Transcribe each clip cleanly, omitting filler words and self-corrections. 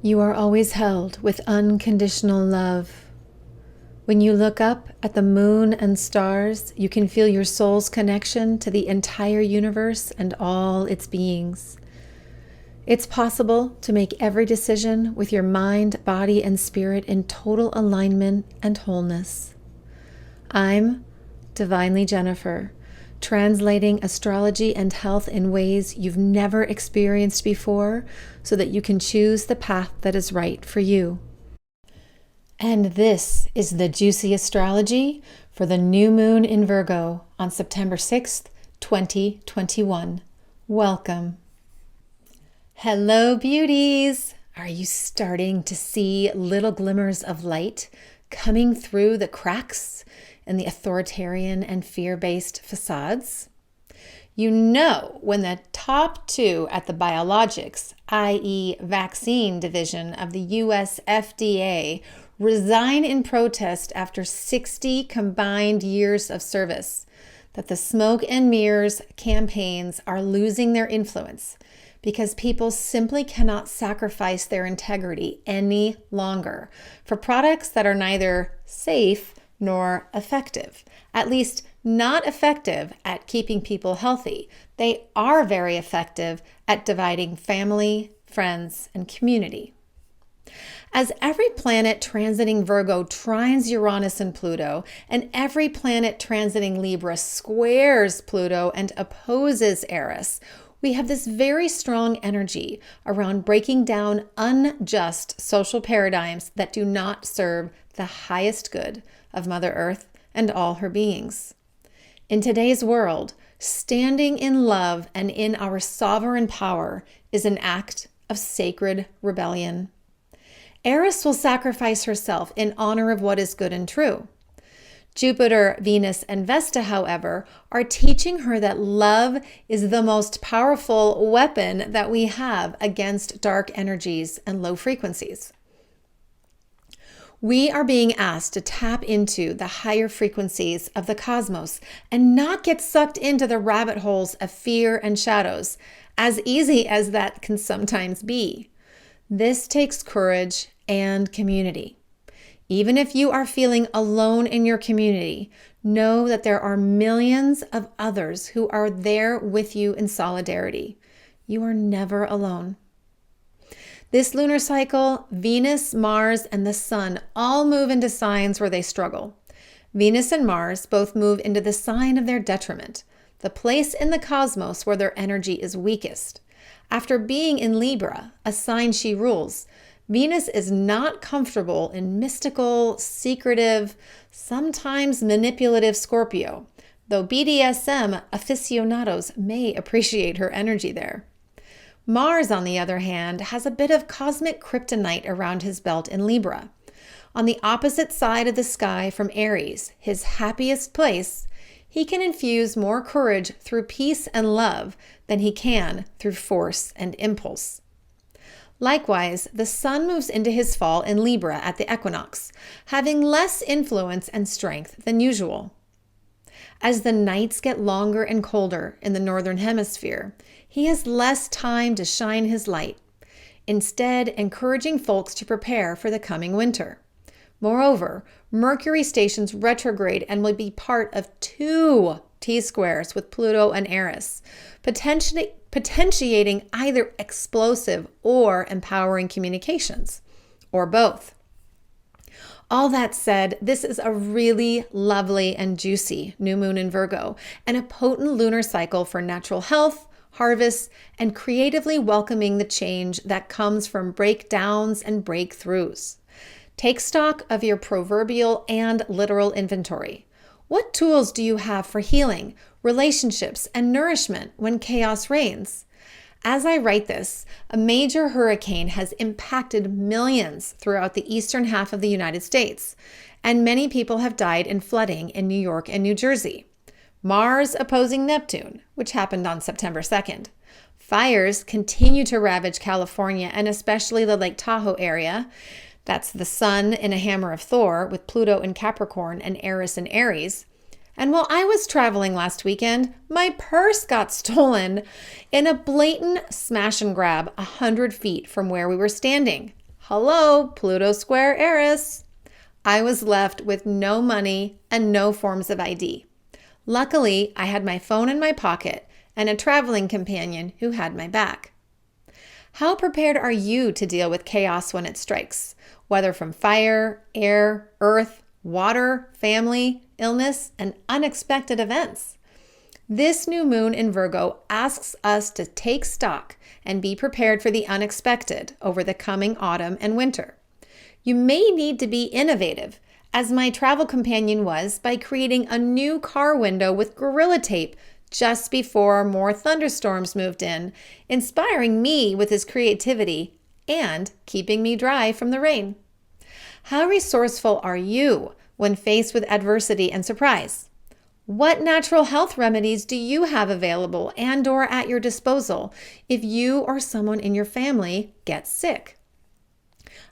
You are always held with unconditional love. When you look up at the moon and stars, you can feel your soul's connection to the entire universe and all its beings. It's possible to make every decision with your mind, body, and spirit in total alignment and wholeness. I'm Divinely Jennifer, translating astrology and health in ways you've never experienced before so that you can choose the path that is right for you. And this is the juicy astrology for the new moon in Virgo on September 6th, 2021. Welcome. Hello, beauties! Are you starting to see little glimmers of light coming through the cracks in the authoritarian and fear-based façades? You know when the top two at the Biologics, i.e. vaccine division of the US FDA, resign in protest after 60 combined years of service, that the smoke and mirrors campaigns are losing their influence because people simply cannot sacrifice their integrity any longer for products that are neither safe nor effective, at least not effective at keeping people healthy. They are very effective at dividing family, friends, and community. As every planet transiting Virgo trines Uranus and Pluto, and every planet transiting Libra squares Pluto and opposes Eris, we have this very strong energy around breaking down unjust social paradigms that do not serve the highest good of Mother Earth and all her beings. In today's world, standing in love and in our sovereign power is an act of sacred rebellion. Eris will sacrifice herself in honor of what is good and true. Jupiter, Venus, and Vesta, however, are teaching her that love is the most powerful weapon that we have against dark energies and low frequencies. We are being asked to tap into the higher frequencies of the cosmos and not get sucked into the rabbit holes of fear and shadows, as easy as that can sometimes be. This takes courage and community. Even if you are feeling alone in your community, know that there are millions of others who are there with you in solidarity. You are never alone. This lunar cycle, Venus, Mars, and the Sun all move into signs where they struggle. Venus and Mars both move into the sign of their detriment, the place in the cosmos where their energy is weakest. After being in Libra, a sign she rules, Venus is not comfortable in mystical, secretive, sometimes manipulative Scorpio, though BDSM aficionados may appreciate her energy there. Mars, on the other hand, has a bit of cosmic kryptonite around his belt in Libra. On the opposite side of the sky from Eris, his happiest place, he can infuse more courage through peace and love than he can through force and impulse. Likewise, the Sun moves into his fall in Libra at the equinox, having less influence and strength than usual. As the nights get longer and colder in the northern hemisphere, he has less time to shine his light, instead encouraging folks to prepare for the coming winter. Moreover, Mercury stations retrograde and will be part of two T-squares with Pluto and Eris, potentiating either explosive or empowering communications, or both. All that said, this is a really lovely and juicy new moon in Virgo and a potent lunar cycle for natural health, harvests, and creatively welcoming the change that comes from breakdowns and breakthroughs. Take stock of your proverbial and literal inventory. What tools do you have for healing, relationships, and nourishment when chaos reigns? As I write this, a major hurricane has impacted millions throughout the eastern half of the United States, and many people have died in flooding in New York and New Jersey. Mars opposing Neptune, which happened on September 2nd. Fires continue to ravage California and especially the Lake Tahoe area. That's the Sun in a hammer of Thor with Pluto in Capricorn and Eris in Aries. And while I was traveling last weekend, my purse got stolen in a blatant smash and grab 100 feet from where we were standing. Hello, Pluto square Eris. I was left with no money and no forms of ID. Luckily, I had my phone in my pocket and a traveling companion who had my back. How prepared are you to deal with chaos when it strikes, whether from fire, air, earth, water, family, illness, and unexpected events? This new moon in Virgo asks us to take stock and be prepared for the unexpected over the coming autumn and winter. You may need to be innovative, as my travel companion was by creating a new car window with Gorilla Tape just before more thunderstorms moved in, inspiring me with his creativity and keeping me dry from the rain. How resourceful are you when faced with adversity and surprise? What natural health remedies do you have available and/or at your disposal if you or someone in your family gets sick?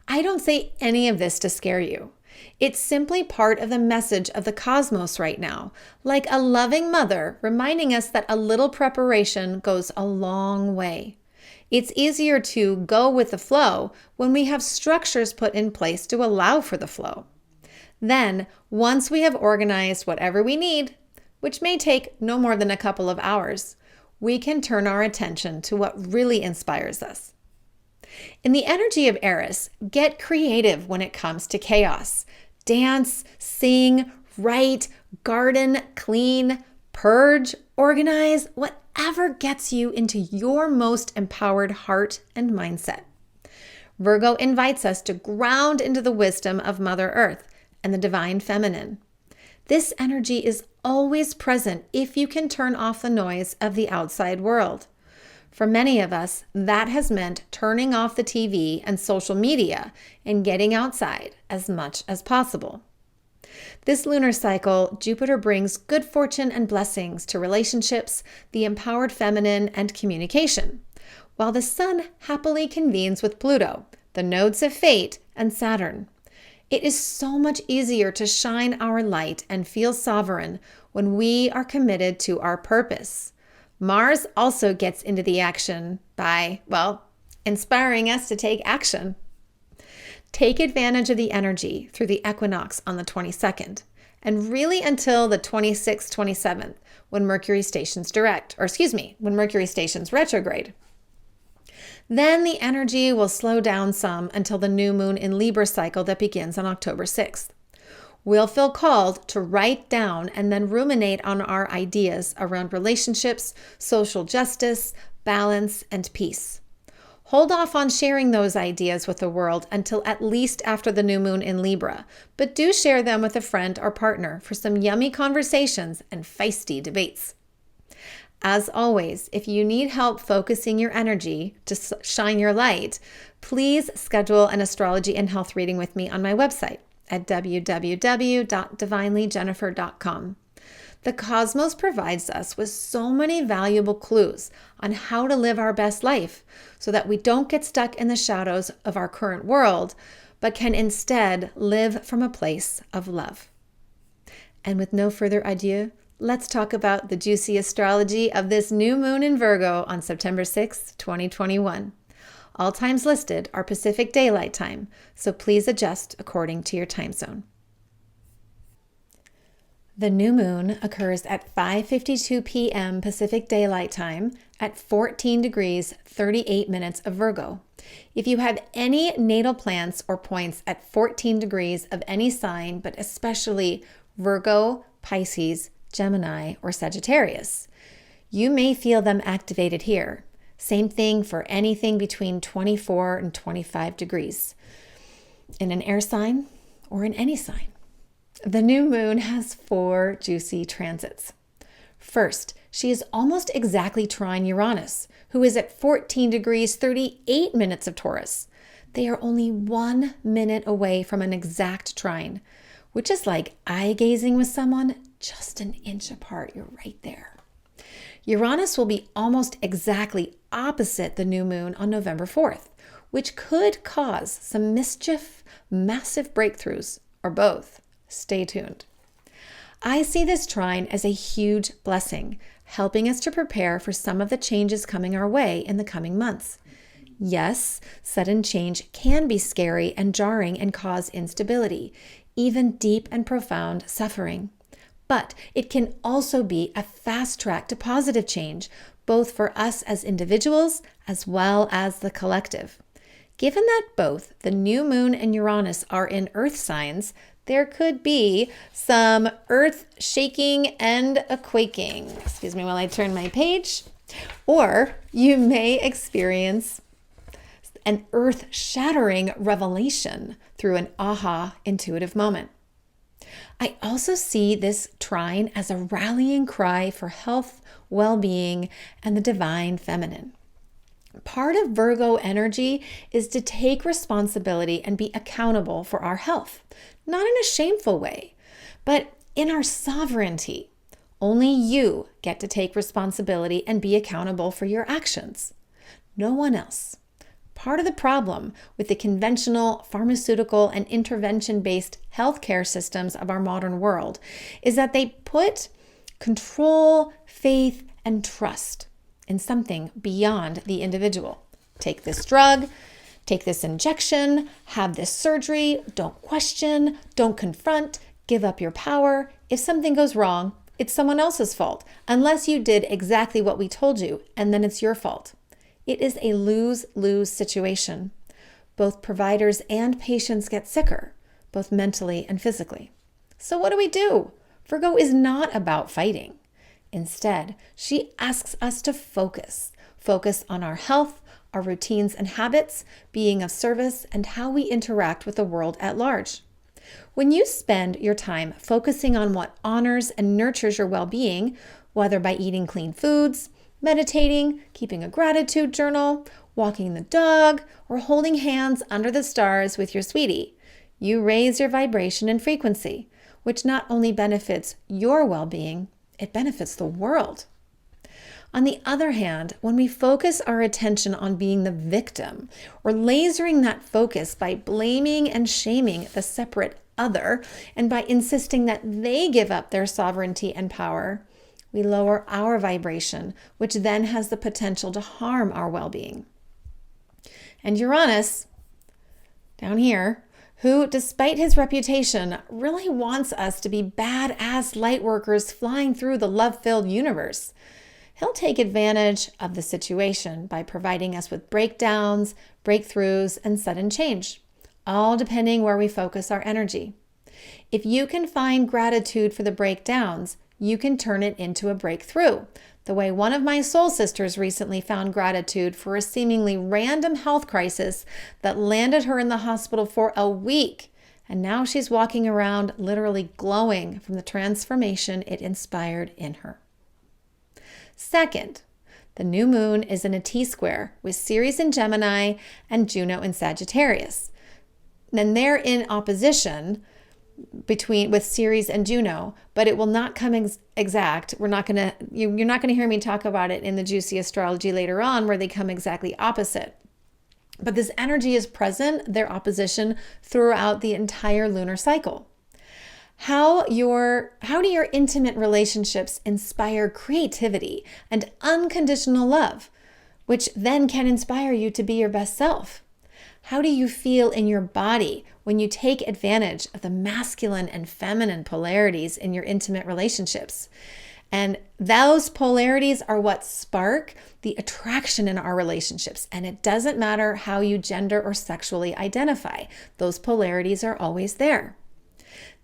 I don't say any of this to scare you. It's simply part of the message of the cosmos right now, like a loving mother reminding us that a little preparation goes a long way. It's easier to go with the flow when we have structures put in place to allow for the flow. Then, once we have organized whatever we need, which may take no more than a couple of hours, we can turn our attention to what really inspires us. In the energy of Eris, get creative when it comes to chaos. Dance, sing, write, garden, clean, purge, organize, whatever gets you into your most empowered heart and mindset. Virgo invites us to ground into the wisdom of Mother Earth and the divine feminine. This energy is always present if you can turn off the noise of the outside world. For many of us, that has meant turning off the TV and social media and getting outside as much as possible. This lunar cycle, Jupiter brings good fortune and blessings to relationships, the empowered feminine, and communication, while the Sun happily convenes with Pluto, the nodes of fate, and Saturn. It is so much easier to shine our light and feel sovereign when we are committed to our purpose. Mars also gets into the action by, inspiring us to take action. Take advantage of the energy through the equinox on the 22nd, and really until the 26th, 27th, when Mercury stations retrograde. Then the energy will slow down some until the new moon in Libra cycle that begins on October 6th. We'll feel called to write down and then ruminate on our ideas around relationships, social justice, balance, and peace. Hold off on sharing those ideas with the world until at least after the new moon in Libra, but do share them with a friend or partner for some yummy conversations and feisty debates. As always, if you need help focusing your energy to shine your light, please schedule an astrology and health reading with me on my website at www.divinelyjennifer.com. The cosmos provides us with so many valuable clues on how to live our best life so that we don't get stuck in the shadows of our current world, but can instead live from a place of love. And with no further ado, let's talk about the juicy astrology of this new moon in Virgo on September 6, 2021. All times listed are Pacific Daylight Time, so please adjust according to your time zone. The new moon occurs at 5:52 p.m. Pacific Daylight Time at 14 degrees 38 minutes of Virgo. If you have any natal plants or points at 14 degrees of any sign, but especially Virgo, Pisces, Gemini, or Sagittarius, you may feel them activated here. Same thing for anything between 24 and 25 degrees in an air sign or in any sign. The new moon has 4 juicy transits. First, she is almost exactly trine Uranus, who is at 14 degrees 38 minutes of Taurus. They are only 1 minute away from an exact trine, which is like eye-gazing with someone just an inch apart. You're right there. Uranus will be almost exactly opposite the new moon on November 4th, which could cause some mischief, massive breakthroughs, or both. Stay tuned. I see this trine as a huge blessing, helping us to prepare for some of the changes coming our way in the coming months. Yes, sudden change can be scary and jarring and cause instability, even deep and profound suffering. But it can also be a fast track to positive change, both for us as individuals as well as the collective. Given that both the new moon and Uranus are in earth signs, there could be some earth shaking and a quaking. Excuse me while I turn my page. Or you may experience an earth-shattering revelation through an aha intuitive moment. I also see this trine as a rallying cry for health, well-being, and the divine feminine. Part of Virgo energy is to take responsibility and be accountable for our health, not in a shameful way, but in our sovereignty. Only you get to take responsibility and be accountable for your actions. No one else. Part of the problem with the conventional pharmaceutical and intervention-based healthcare systems of our modern world is that they put control, faith, and trust in something beyond the individual. Take this drug, take this injection, have this surgery, don't question, don't confront, give up your power. If something goes wrong, it's someone else's fault, unless you did exactly what we told you, and then it's your fault. It is a lose-lose situation. Both providers and patients get sicker, both mentally and physically. So what do? Virgo is not about fighting. Instead, she asks us to focus on our health, our routines and habits, being of service, and how we interact with the world at large. When you spend your time focusing on what honors and nurtures your well-being, whether by eating clean foods, meditating, keeping a gratitude journal, walking the dog, or holding hands under the stars with your sweetie, you raise your vibration and frequency, which not only benefits your well-being, it benefits the world. On the other hand, when we focus our attention on being the victim or lasering that focus by blaming and shaming the separate other and by insisting that they give up their sovereignty and power, we lower our vibration, which then has the potential to harm our well-being. And Uranus, down here, who, despite his reputation, really wants us to be badass light workers flying through the love-filled universe. He'll take advantage of the situation by providing us with breakdowns, breakthroughs, and sudden change, all depending where we focus our energy. If you can find gratitude for the breakdowns, you can turn it into a breakthrough, the way one of my soul sisters recently found gratitude for a seemingly random health crisis that landed her in the hospital for a week. And now she's walking around literally glowing from the transformation it inspired in her. Second, the new moon is in a T-square with Ceres in Gemini and Juno in Sagittarius. Then they're in opposition with Ceres and Juno, but it will not come exact. You're not going to hear me talk about it in the juicy astrology later on where they come exactly opposite. But this energy is present, their opposition, throughout the entire lunar cycle. How do your intimate relationships inspire creativity and unconditional love, which then can inspire you to be your best self? How do you feel in your body when you take advantage of the masculine and feminine polarities in your intimate relationships? And those polarities are what spark the attraction in our relationships. And it doesn't matter how you gender or sexually identify. Those polarities are always there.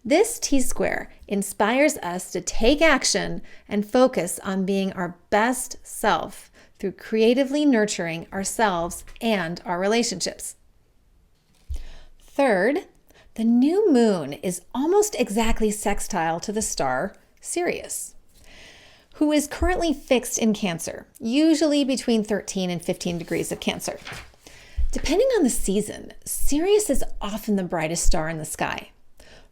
This T-square inspires us to take action and focus on being our best self through creatively nurturing ourselves and our relationships. Third, the new moon is almost exactly sextile to the star Sirius, who is currently fixed in Cancer, usually between 13 and 15 degrees of Cancer. Depending on the season, Sirius is often the brightest star in the sky.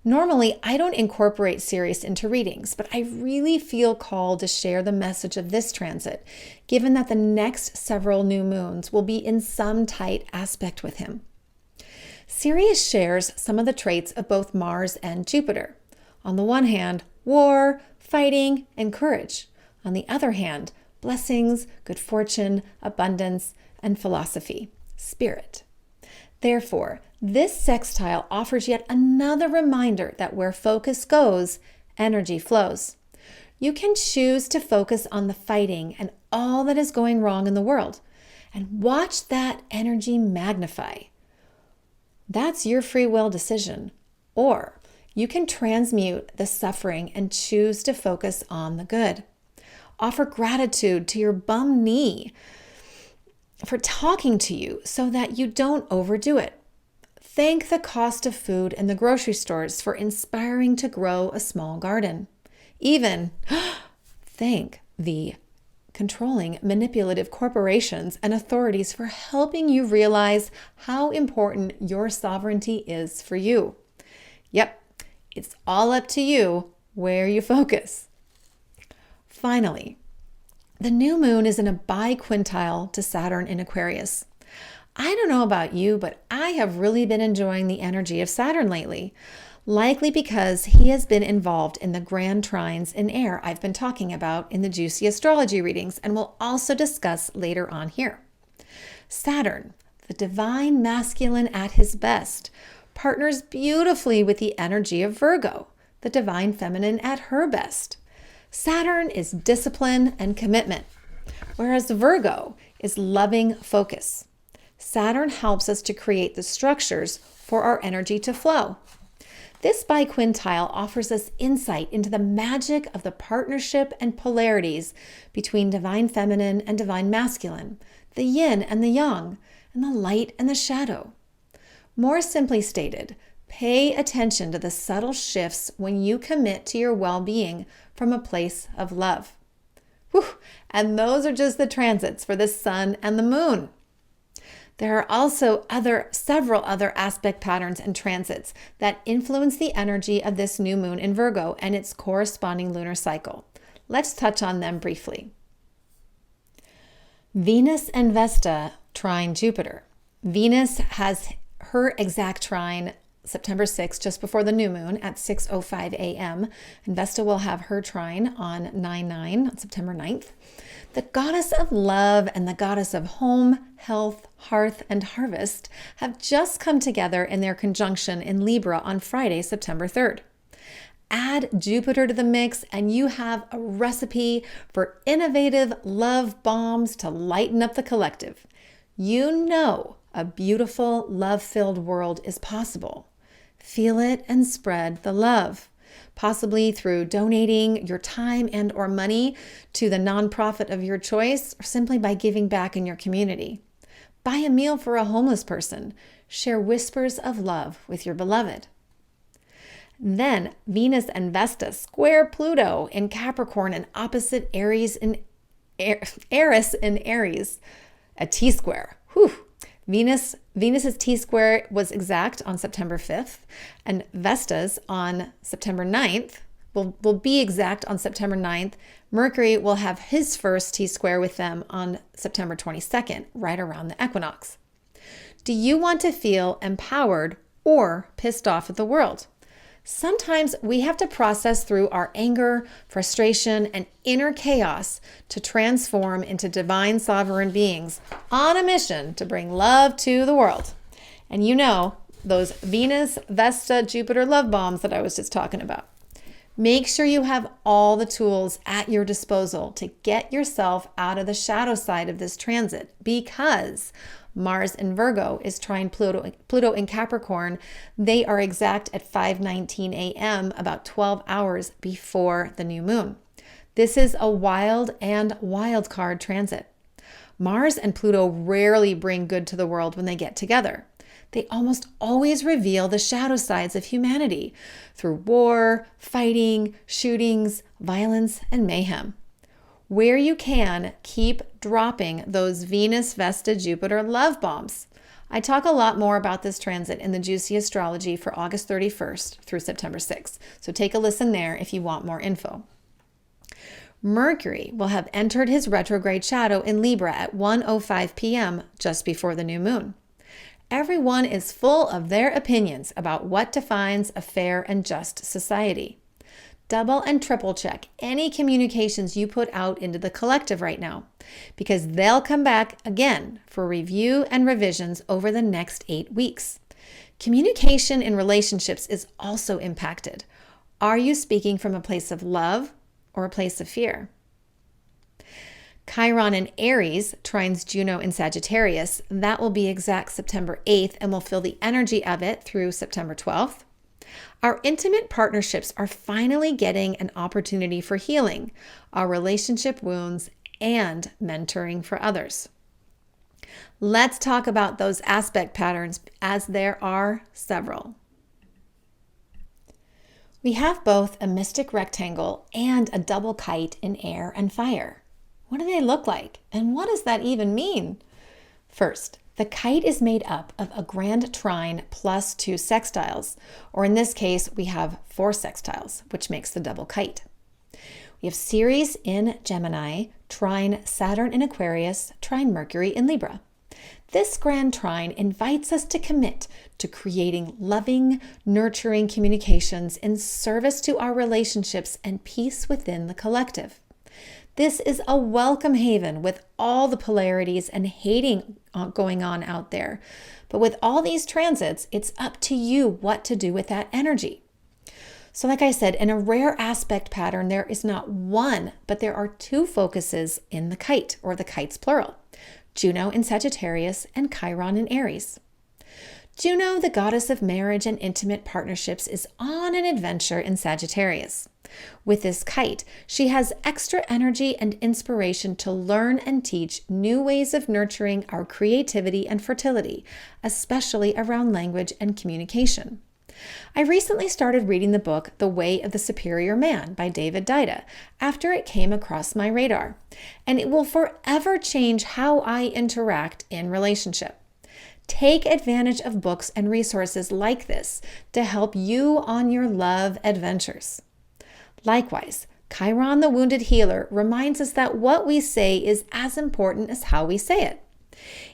Normally, I don't incorporate Sirius into readings, but I really feel called to share the message of this transit, given that the next several new moons will be in some tight aspect with him. Sirius shares some of the traits of both Mars and Jupiter. On the one hand, war, fighting, and courage. On the other hand, blessings, good fortune, abundance, and philosophy. spirit. Therefore, this sextile offers yet another reminder that where focus goes, energy flows. You can choose to focus on the fighting and all that is going wrong in the world and watch that energy magnify. That's your free will decision. Or you can transmute the suffering and choose to focus on the good. Offer gratitude to your bum knee for talking to you so that you don't overdo it. Thank the cost of food in the grocery stores for inspiring to grow a small garden. Even thank the controlling, manipulative corporations and authorities for helping you realize how important your sovereignty is for you. Yep, it's all up to you where you focus. Finally, the new moon is in a biquintile to Saturn in Aquarius. I don't know about you, but I have really been enjoying the energy of Saturn lately, likely because he has been involved in the grand trines in air I've been talking about in the juicy astrology readings and will also discuss later on here. Saturn, the divine masculine at his best, partners beautifully with the energy of Virgo, the divine feminine at her best. Saturn is discipline and commitment, whereas Virgo is loving focus. Saturn helps us to create the structures for our energy to flow. This biquintile offers us insight into the magic of the partnership and polarities between divine feminine and divine masculine, the yin and the yang, and the light and the shadow. More simply stated, pay attention to the subtle shifts when you commit to your well-being from a place of love. Whew. And those are just the transits for the sun and the moon. There are also several other aspect patterns and transits that influence the energy of this new moon in Virgo and its corresponding lunar cycle. Let's touch on them briefly. Venus and Vesta trine Jupiter. Venus has her exact trine September 6th, just before the new moon at 6:05 a.m. And Vesta will have her trine on 9/9 on September 9th. The goddess of love and the goddess of home, health, hearth, and harvest have just come together in their conjunction in Libra on Friday, September 3rd. Add Jupiter to the mix and you have a recipe for innovative love bombs to lighten up the collective. You know a beautiful, love-filled world is possible. Feel it and spread the love, possibly through donating your time and or money to the nonprofit of your choice, or simply by giving back in your community. Buy a meal for a homeless person. Share whispers of love with your beloved. Then Venus and Vesta square Pluto in Capricorn and opposite Eris in Eris, a T-square. Whew. Venus's T-square was exact on September 5th, and Vesta's on September 9th will be exact on September 9th. Mercury will have his first T-square with them on September 22nd, right around the equinox. Do you want to feel empowered or pissed off at the world? Sometimes we have to process through our anger, frustration, and inner chaos to transform into divine sovereign beings on a mission to bring love to the world. And you know, those Venus, Vesta, Jupiter love bombs that I was just talking about. Make sure you have all the tools at your disposal to get yourself out of the shadow side of this transit, because Mars in Virgo is trine Pluto in Capricorn. They are exact at 5:19 a.m., about 12 hours before the new moon. This is a wild and wild card transit. Mars and Pluto rarely bring good to the world when they get together. They almost always reveal the shadow sides of humanity through war, fighting, shootings, violence, and mayhem. Where you can, keep dropping those Venus, Vesta, Jupiter love bombs. I talk a lot more about this transit in the Juicy Astrology for August 31st through September 6th. So take a listen there if you want more info. Mercury will have entered his retrograde shadow in Libra at 1:05 p.m. just before the new moon. Everyone is full of their opinions about what defines a fair and just society. double and triple check any communications you put out into the collective right now, because they'll come back again for review and revisions over the next 8 weeks. Communication in relationships is also impacted. Are you speaking from a place of love or a place of fear? Chiron in Eris trines Juno in Sagittarius. That will be exact September 8th and will feel the energy of it through September 12th. Our intimate partnerships are finally getting an opportunity for healing, our relationship wounds, and mentoring for others. Let's talk about those aspect patterns, as there are several. We have both a mystic rectangle and a double kite in air and fire. What do they look like? And what does that even mean? First, the kite is made up of a grand trine plus 2 sextiles, or in this case, we have 4 sextiles, which makes the double kite. We have Ceres in Gemini, trine Saturn in Aquarius, trine Mercury in Libra. This grand trine invites us to commit to creating loving, nurturing communications in service to our relationships and peace within the collective. This is a welcome haven with all the polarities and hating going on out there. But with all these transits, it's up to you what to do with that energy. So like I said, in a rare aspect pattern, there is not one, but there are 2 focuses in the kite, or the kites plural. Juno in Sagittarius and Chiron in Eris. Juno, the goddess of marriage and intimate partnerships, is on an adventure in Sagittarius. With this kite, she has extra energy and inspiration to learn and teach new ways of nurturing our creativity and fertility, especially around language and communication. I recently started reading the book The Way of the Superior Man by David Deida after it came across my radar, and it will forever change how I interact in relationship. Take advantage of books and resources like this to help you on your love adventures. Likewise, Chiron the Wounded Healer reminds us that what we say is as important as how we say it.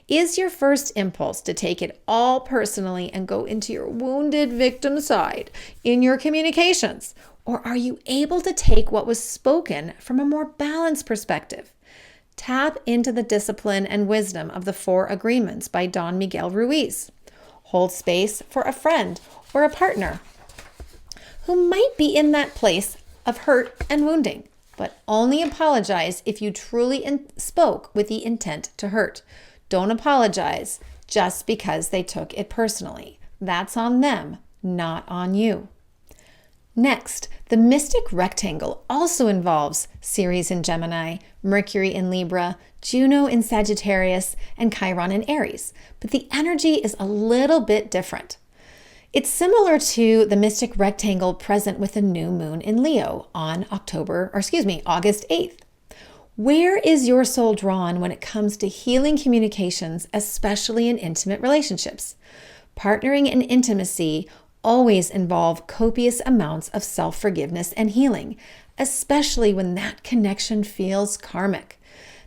Is your first impulse to take it all personally and go into your wounded victim side in your communications? Or are you able to take what was spoken from a more balanced perspective? Tap into the discipline and wisdom of the 4 Agreements by Don Miguel Ruiz. Hold space for a friend or a partner who might be in that place of hurt and wounding, but only apologize if you truly spoke with the intent to hurt. Don't apologize just because they took it personally. That's on them, not on you. Next, the mystic rectangle also involves Ceres in Gemini, Mercury in Libra, Juno in Sagittarius, and Chiron in Eris, but the energy is a little bit different. It's similar to the mystic rectangle present with the new moon in Leo on August 8th. Where is your soul drawn when it comes to healing communications, especially in intimate relationships? Partnering and intimacy always involve copious amounts of self-forgiveness and healing, especially when that connection feels karmic.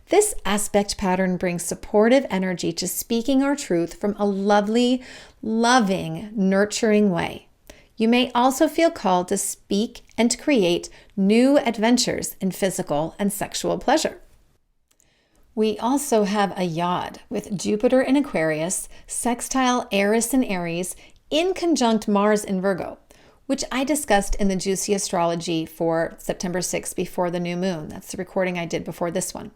This aspect pattern brings supportive energy to speaking our truth from a lovely, loving, nurturing way. You may also feel called to speak and create new adventures in physical and sexual pleasure. We also have a yod with Jupiter in Aquarius, sextile Eris in Aries, in conjunct Mars in Virgo, which I discussed in the Juicy Astrology for September 6th before the new moon. That's the recording I did before this one.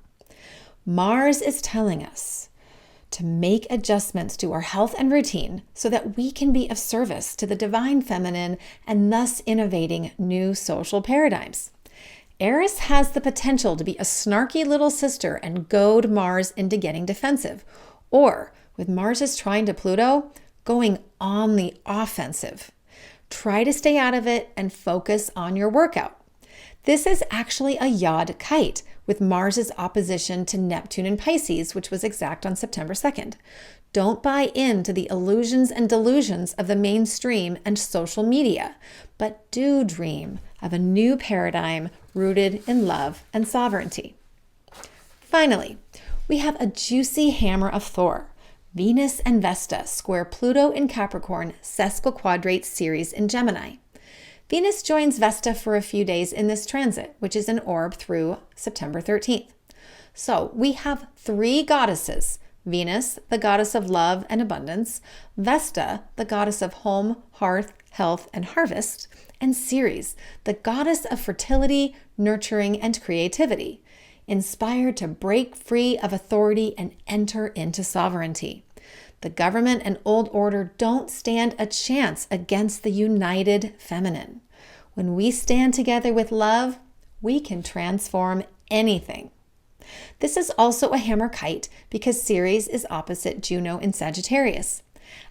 Mars is telling us to make adjustments to our health and routine so that we can be of service to the divine feminine and thus innovating new social paradigms. Eris has the potential to be a snarky little sister and goad Mars into getting defensive, or with Mars's trine to Pluto, going on the offensive. Try to stay out of it and focus on your workout. This is actually a yod kite with Mars's opposition to Neptune in Pisces, which was exact on September 2nd. Don't buy into the illusions and delusions of the mainstream and social media, but do dream of a new paradigm rooted in love and sovereignty. Finally, we have a juicy hammer of Thor. Venus and Vesta square Pluto in Capricorn, sesquiquadrate Ceres in Gemini. Venus joins Vesta for a few days in this transit, which is an orb through September 13th. So we have three goddesses: Venus, the goddess of love and abundance; Vesta, the goddess of home, hearth, health, and harvest; and Ceres, the goddess of fertility, nurturing, and creativity, inspired to break free of authority and enter into sovereignty. The government and old order don't stand a chance against the united feminine. When we stand together with love, we can transform anything. This is also a hammer kite because Ceres is opposite Juno in Sagittarius.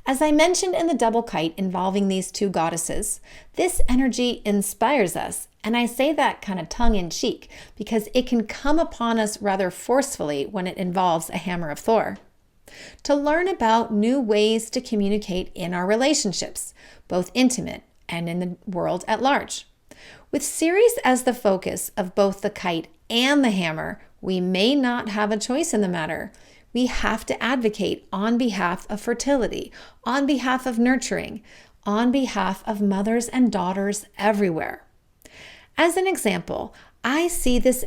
As I mentioned in the double kite involving these two goddesses, this energy inspires us, and I say that kind of tongue-in-cheek because it can come upon us rather forcefully when it involves a hammer of Thor. To learn about new ways to communicate in our relationships, both intimate and in the world at large. With Ceres as the focus of both the kite and the hammer, we may not have a choice in the matter. We have to advocate on behalf of fertility, on behalf of nurturing, on behalf of mothers and daughters everywhere. As an example, I see this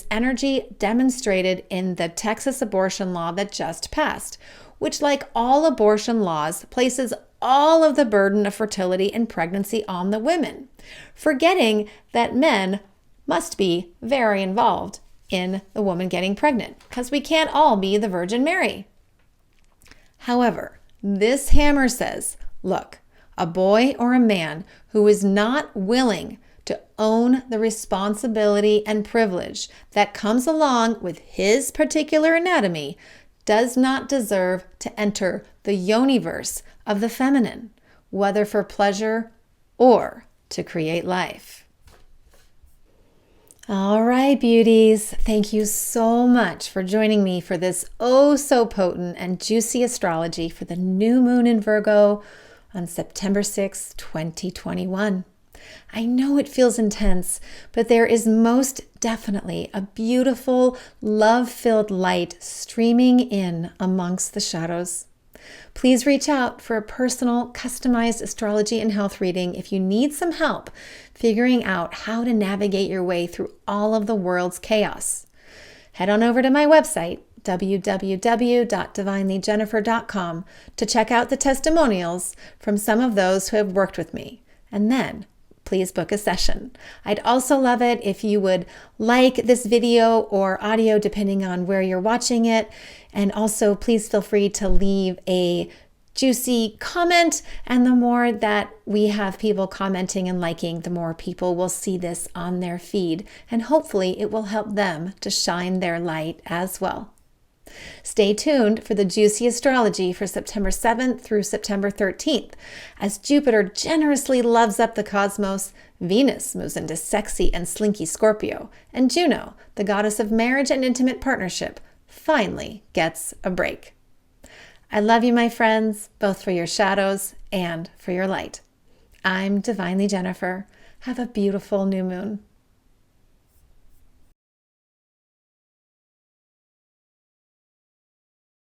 energy demonstrated in the Texas abortion law that just passed, which, like all abortion laws, places all of the burden of fertility and pregnancy on the women, forgetting that men must be very involved in the woman getting pregnant, because we can't all be the Virgin Mary. However, this hammer says, look, a boy or a man who is not willing to own the responsibility and privilege that comes along with his particular anatomy does not deserve to enter the yoniverse of the feminine, whether for pleasure or to create life. All right, beauties, thank you so much for joining me for this oh so potent and juicy astrology for the new moon in Virgo on September 6, 2021. I know it feels intense, but there is most definitely a beautiful, love-filled light streaming in amongst the shadows. Please reach out for a personal, customized astrology and health reading if you need some help figuring out how to navigate your way through all of the world's chaos. Head on over to my website, www.divinelyjennifer.com, to check out the testimonials from some of those who have worked with me, and then please book a session. I'd also love it if you would like this video or audio, depending on where you're watching it. And also, please feel free to leave a juicy comment. And the more that we have people commenting and liking, the more people will see this on their feed. And hopefully it will help them to shine their light as well. Stay tuned for the juicy astrology for September 7th through September 13th. As Jupiter generously loves up the cosmos, Venus moves into sexy and slinky Scorpio, and Juno, the goddess of marriage and intimate partnership, finally gets a break. I love you, my friends, both for your shadows and for your light. I'm Divinely Jennifer. Have a beautiful new moon.